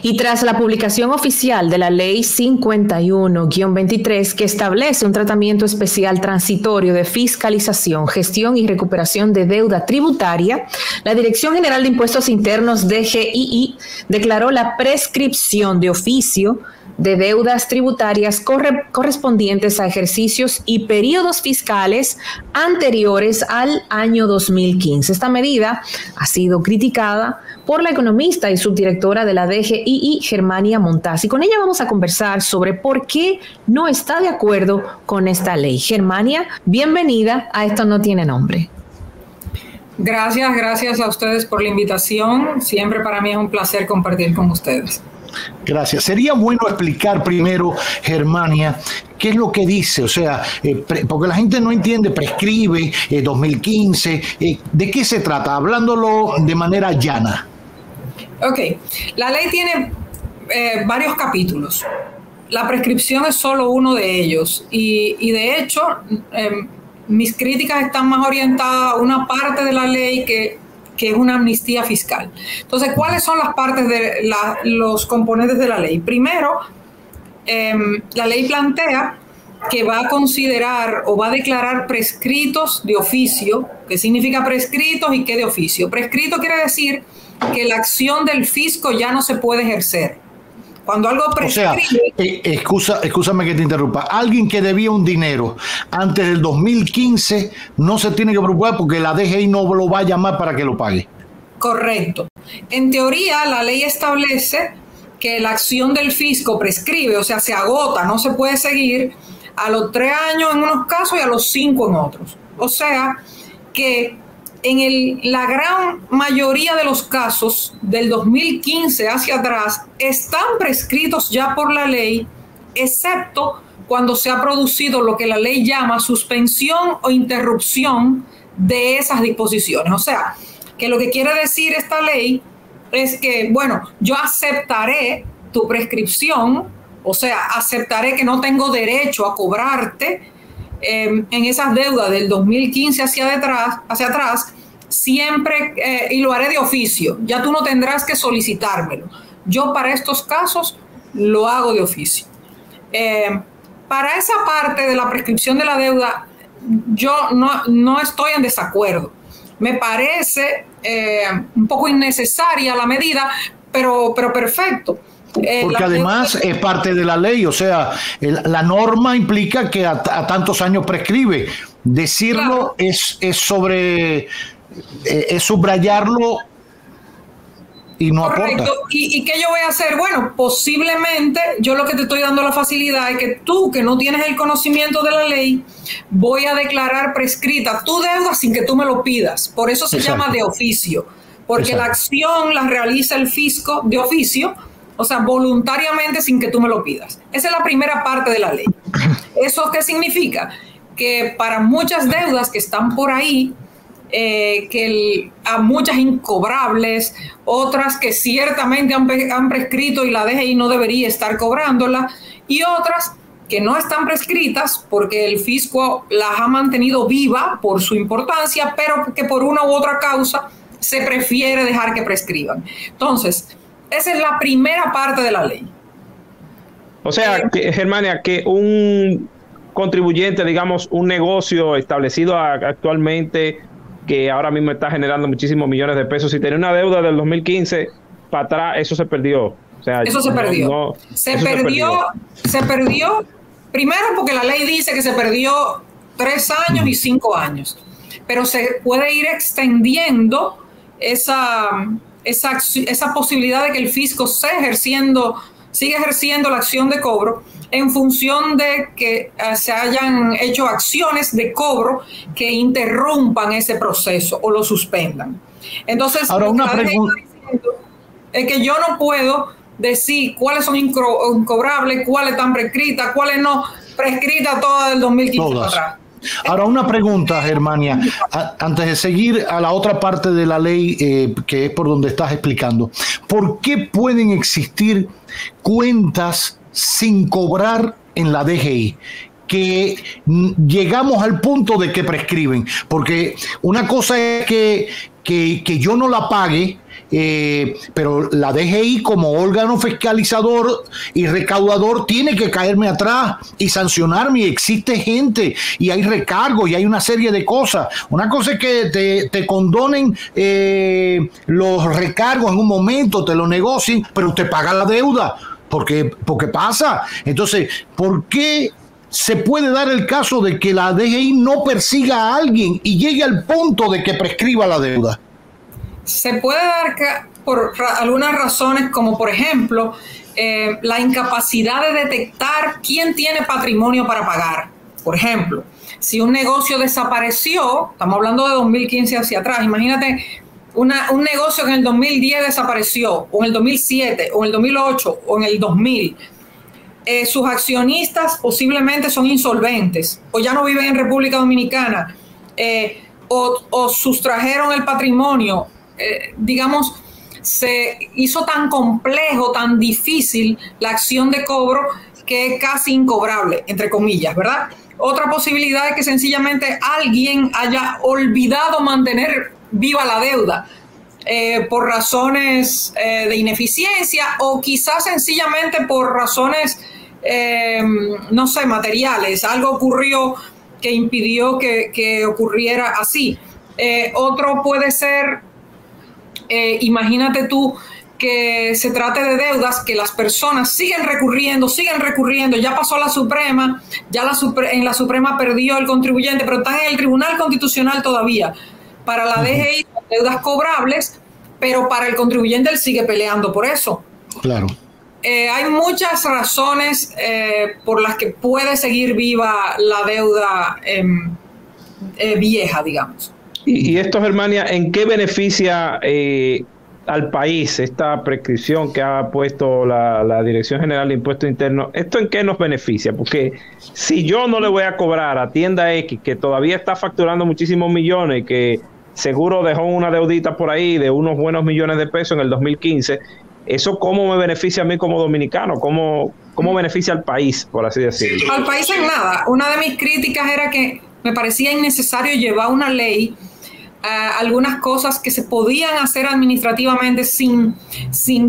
Y tras la publicación oficial de la Ley 51-23, que establece un tratamiento especial transitorio de fiscalización, gestión y recuperación de deuda tributaria, la Dirección General de Impuestos Internos, DGII, declaró la prescripción de oficio de deudas tributarias correspondientes a ejercicios y periodos fiscales anteriores al año 2015. Esta medida ha sido criticada por la economista y subdirectora de la DGII, Germania Montaz. Y con ella vamos a conversar sobre por qué no está de acuerdo con esta ley. Germania, bienvenida a Esto No Tiene Nombre. Gracias a ustedes por la invitación. Siempre para mí es un placer compartir con ustedes. Gracias. Sería bueno explicar primero, Germania, qué es lo que dice, o sea, porque la gente no entiende, prescribe 2015, ¿de qué se trata? Hablándolo de manera llana. Ok, la ley tiene varios capítulos. La prescripción es solo uno de ellos y de hecho mis críticas están más orientadas a una parte de la ley que es una amnistía fiscal. Entonces, ¿cuáles son las partes de los componentes de la ley? Primero, la ley plantea que va a considerar o va a declarar prescritos de oficio. ¿Qué significa prescritos y qué de oficio? Prescrito quiere decir que la acción del fisco ya no se puede ejercer. Cuando algo prescribe... O sea, excúsame que te interrumpa. Alguien que debía un dinero antes del 2015 no se tiene que preocupar porque la DGI no lo va a llamar para que lo pague. Correcto. En teoría, la ley establece que la acción del fisco prescribe, o sea, se agota, no se puede seguir a los 3 años en unos casos y a los 5 en otros. O sea, que en la gran mayoría de los casos del 2015 hacia atrás están prescritos ya por la ley, excepto cuando se ha producido lo que la ley llama suspensión o interrupción de esas disposiciones. O sea, que lo que quiere decir esta ley es que, bueno, yo aceptaré tu prescripción, o sea, aceptaré que no tengo derecho a cobrarte en esas deudas del 2015 hacia atrás, siempre, y lo haré de oficio. Ya tú no tendrás que solicitármelo. Yo para estos casos lo hago de oficio. Para esa parte de la prescripción de la deuda, yo no estoy en desacuerdo. Me parece un poco innecesaria la medida, pero perfecto. Porque además es parte de la ley, o sea, la norma implica que a tantos años prescribe. Decirlo, claro, es subrayarlo y no correcto. Aporta. ¿Y qué yo voy a hacer? Bueno, posiblemente yo lo que te estoy dando la facilidad es que tú, que no tienes el conocimiento de la ley, voy a declarar prescrita tu deuda sin que tú me lo pidas. Por eso se llama de oficio, porque la acción la realiza el fisco de oficio, o sea, voluntariamente sin que tú me lo pidas. Esa es la primera parte de la ley. ¿Eso qué significa? Que para muchas deudas que están por ahí, a muchas incobrables, otras que ciertamente han prescrito y la DGI no debería estar cobrándola, y otras que no están prescritas porque el fisco las ha mantenido viva por su importancia, pero que por una u otra causa se prefiere dejar que prescriban. Entonces, esa es la primera parte de la ley. O sea, Germania, que un contribuyente, digamos, un negocio establecido actualmente que ahora mismo está generando muchísimos millones de pesos, si tenía una deuda del 2015 para atrás, eso se perdió. O sea, eso se perdió. Se perdió primero porque la ley dice que se perdió 3 años y 5 años, pero se puede ir extendiendo esa posibilidad de que el fisco siga ejerciendo la acción de cobro en función de que se hayan hecho acciones de cobro que interrumpan ese proceso o lo suspendan. Entonces, ahora una pregunta es que yo no puedo decir cuáles son incobrables, cuáles están prescritas, cuáles no, prescritas todas del 2015 para atrás. Ahora una pregunta, Germania, antes de seguir a la otra parte de la ley que es por donde estás explicando. ¿Por qué pueden existir cuentas sin cobrar en la DGI? Que llegamos al punto de que prescriben, porque una cosa es que que yo no la pague, pero la DGI como órgano fiscalizador y recaudador tiene que caerme atrás y sancionarme, y existe gente y hay recargos y hay una serie de cosas. Una cosa es que te condonen los recargos en un momento, te lo negocien, pero usted paga la deuda porque pasa. Entonces, ¿por qué se puede dar el caso de que la DGI no persiga a alguien y llegue al punto de que prescriba la deuda? Se puede dar por algunas razones, como por ejemplo la incapacidad de detectar quién tiene patrimonio para pagar. Por ejemplo, si un negocio desapareció, estamos hablando de 2015 hacia atrás, imagínate un negocio que en el 2010 desapareció, o en el 2007, o en el 2008, o en el 2000. Sus accionistas posiblemente son insolventes, o ya no viven en República Dominicana, o sustrajeron el patrimonio. Digamos, se hizo tan complejo, tan difícil la acción de cobro que es casi incobrable, entre comillas, ¿verdad? Otra posibilidad es que sencillamente alguien haya olvidado mantener viva la deuda por razones de ineficiencia, o quizás sencillamente por razones, no sé, materiales. Algo ocurrió que impidió que ocurriera así. Otro puede ser, imagínate tú, que se trate de deudas que las personas siguen recurriendo, ya pasó la Suprema, en la Suprema perdió el contribuyente, pero están en el Tribunal Constitucional todavía. Para la DGI son deudas cobrables, pero para el contribuyente él sigue peleando por eso. Claro. Hay muchas razones por las que puede seguir viva la deuda vieja, digamos. Y esto, Germania, ¿en qué beneficia al país esta prescripción que ha puesto la Dirección General de Impuestos Internos? ¿Esto en qué nos beneficia? Porque si yo no le voy a cobrar a tienda X, que todavía está facturando muchísimos millones, que seguro dejó una deudita por ahí de unos buenos millones de pesos en el 2015, ¿eso cómo me beneficia a mí como dominicano? ¿Cómo beneficia al país, por así decirlo? Al país en nada. Una de mis críticas era que me parecía innecesario llevar una ley, algunas cosas que se podían hacer administrativamente sin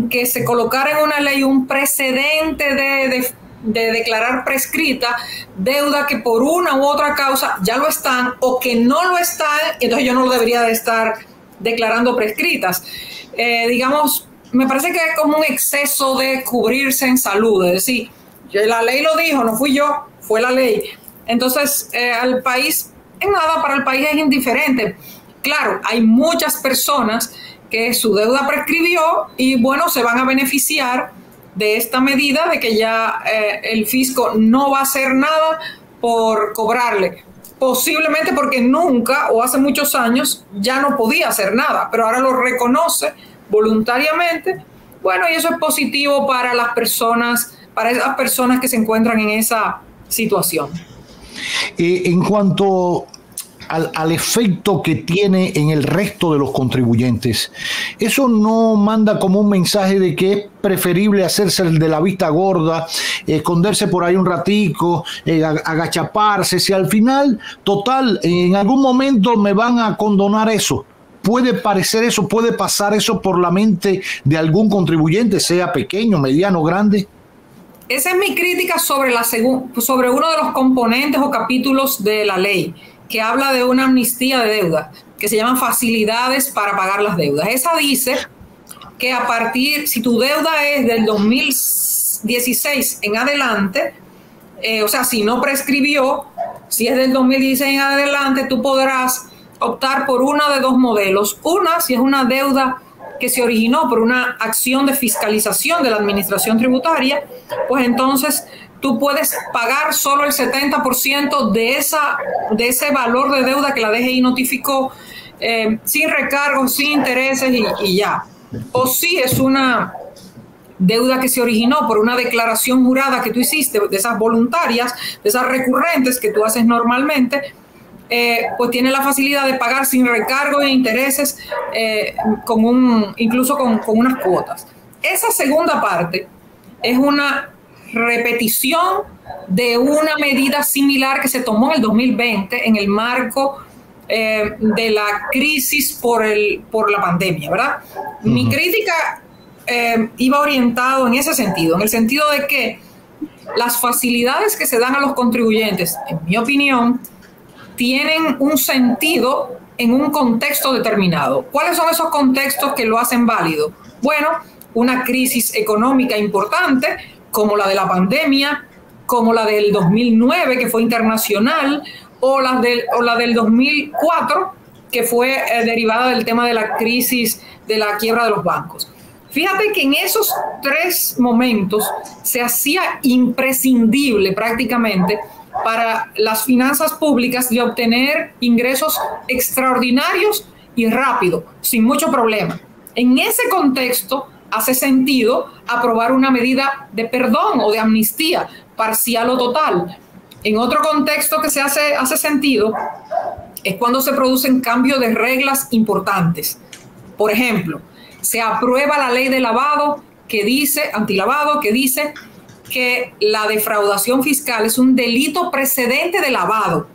que se colocara en una ley un precedente de declarar prescrita deuda que por una u otra causa ya lo están o que no lo están, entonces yo no lo debería de estar declarando prescritas. Digamos, me parece que es como un exceso de cubrirse en salud, es decir, la ley lo dijo, no fui yo, fue la ley. Entonces, al país, en nada, para el país es indiferente. Claro, hay muchas personas que su deuda prescribió y, bueno, se van a beneficiar de esta medida de que ya el fisco no va a hacer nada por cobrarle. Posiblemente porque nunca o hace muchos años ya no podía hacer nada, pero ahora lo reconoce voluntariamente. Bueno, y eso es positivo para las personas, para esas personas que se encuentran en esa situación. En cuanto al efecto que tiene en el resto de los contribuyentes, ¿eso no manda como un mensaje de que es preferible hacerse el de la vista gorda, esconderse por ahí un ratico, agachaparse, si al final, total, en algún momento me van a condonar eso? ¿Puede parecer eso, puede pasar eso por la mente de algún contribuyente, sea pequeño, mediano, grande? Esa es mi crítica sobre uno de los componentes o capítulos de la ley, que habla de una amnistía de deuda, que se llaman facilidades para pagar las deudas. Esa dice que a partir, si tu deuda es del 2016 en adelante, o sea, si no prescribió, si es del 2016 en adelante, tú podrás optar por uno de dos modelos. Una, si es una deuda que se originó por una acción de fiscalización de la administración tributaria, pues entonces tú puedes pagar solo el 70% de ese valor de deuda que la DGI notificó, sin recargos, sin intereses y ya. O si es una deuda que se originó por una declaración jurada que tú hiciste, de esas voluntarias, de esas recurrentes que tú haces normalmente, pues tiene la facilidad de pagar sin recargo e intereses, incluso con unas cuotas. Esa segunda parte es una repetición de una medida similar que se tomó en el 2020 en el marco de la crisis por la pandemia, ¿verdad? Mi crítica iba orientado en ese sentido, en el sentido de que las facilidades que se dan a los contribuyentes, en mi opinión, tienen un sentido en un contexto determinado. ¿Cuáles son esos contextos que lo hacen válido? Bueno, una crisis económica importante, como la de la pandemia, como la del 2009, que fue internacional, o la del 2004, que fue derivada del tema de la crisis de la quiebra de los bancos. Fíjate que en esos 3 momentos se hacía imprescindible prácticamente para las finanzas públicas de obtener ingresos extraordinarios y rápido, sin mucho problema. En ese contexto hace sentido aprobar una medida de perdón o de amnistía parcial o total. En otro contexto que se hace sentido es cuando se producen cambios de reglas importantes. Por ejemplo, se aprueba la ley de lavado antilavado, que dice que la defraudación fiscal es un delito precedente de lavado.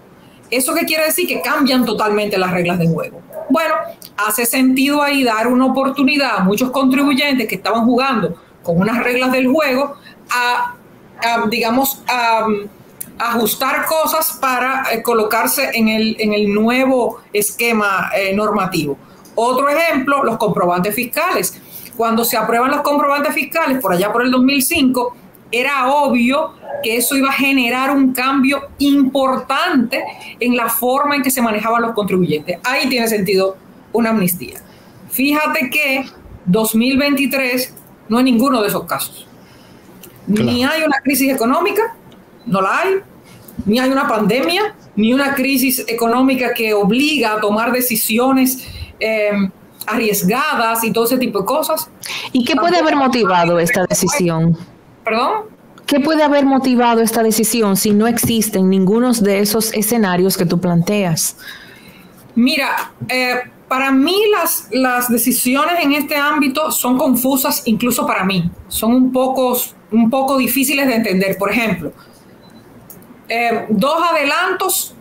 ¿Eso qué quiere decir? Que cambian totalmente las reglas de juego. Bueno, hace sentido ahí dar una oportunidad a muchos contribuyentes que estaban jugando con unas reglas del juego a ajustar cosas para colocarse en el nuevo esquema normativo. Otro ejemplo, los comprobantes fiscales. Cuando se aprueban los comprobantes fiscales, por allá por el 2005, era obvio que eso iba a generar un cambio importante en la forma en que se manejaban los contribuyentes. Ahí tiene sentido una amnistía. Fíjate que 2023 no hay ninguno de esos casos. Claro. Ni hay una crisis económica, no la hay, ni hay una pandemia, ni una crisis económica que obliga a tomar decisiones arriesgadas y todo ese tipo de cosas. ¿Y qué puede haber motivado esta decisión? ¿Perdón? ¿Qué puede haber motivado esta decisión si no existen ninguno de esos escenarios que tú planteas? Mira, para mí las decisiones en este ámbito son confusas incluso para mí. Son un poco difíciles de entender. Por ejemplo, 2 adelantos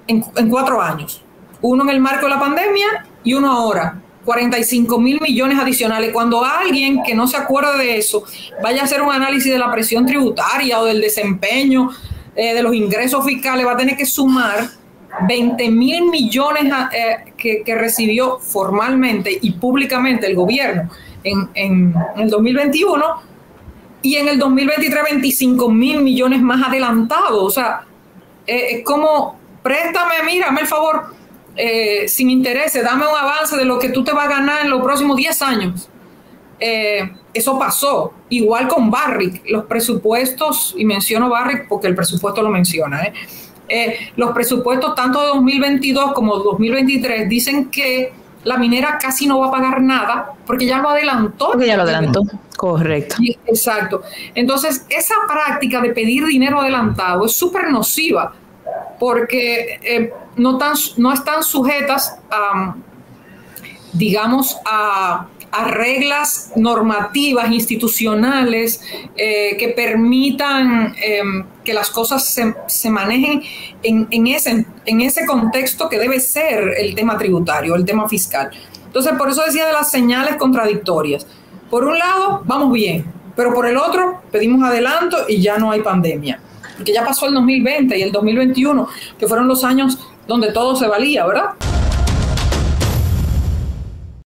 en 4 años. Uno en el marco de la pandemia y uno ahora. 45.000 millones adicionales. Cuando alguien que no se acuerda de eso vaya a hacer un análisis de la presión tributaria o del desempeño de los ingresos fiscales, va a tener que sumar 20.000 millones que recibió formalmente y públicamente el gobierno en el 2021, y en el 2023 25.000 millones más adelantados. O sea, es como, préstame, mírame el favor, sin intereses, dame un avance de lo que tú te vas a ganar en los próximos 10 años. Eso pasó. Igual con Barrick, los presupuestos, y menciono Barrick porque el presupuesto lo menciona, los presupuestos tanto de 2022 como de 2023 dicen que la minera casi no va a pagar nada porque ya lo adelantó. Porque ya lo adelantó, correcto. Exacto. Entonces, esa práctica de pedir dinero adelantado es súper nociva porque no están sujetas a, digamos, a reglas normativas, institucionales, que permitan que las cosas se manejen en ese contexto que debe ser el tema tributario, el tema fiscal. Entonces, por eso decía de las señales contradictorias. Por un lado, vamos bien, pero por el otro, pedimos adelanto y ya no hay pandemia. Porque ya pasó el 2020 y el 2021, que fueron los años donde todo se valía, ¿verdad?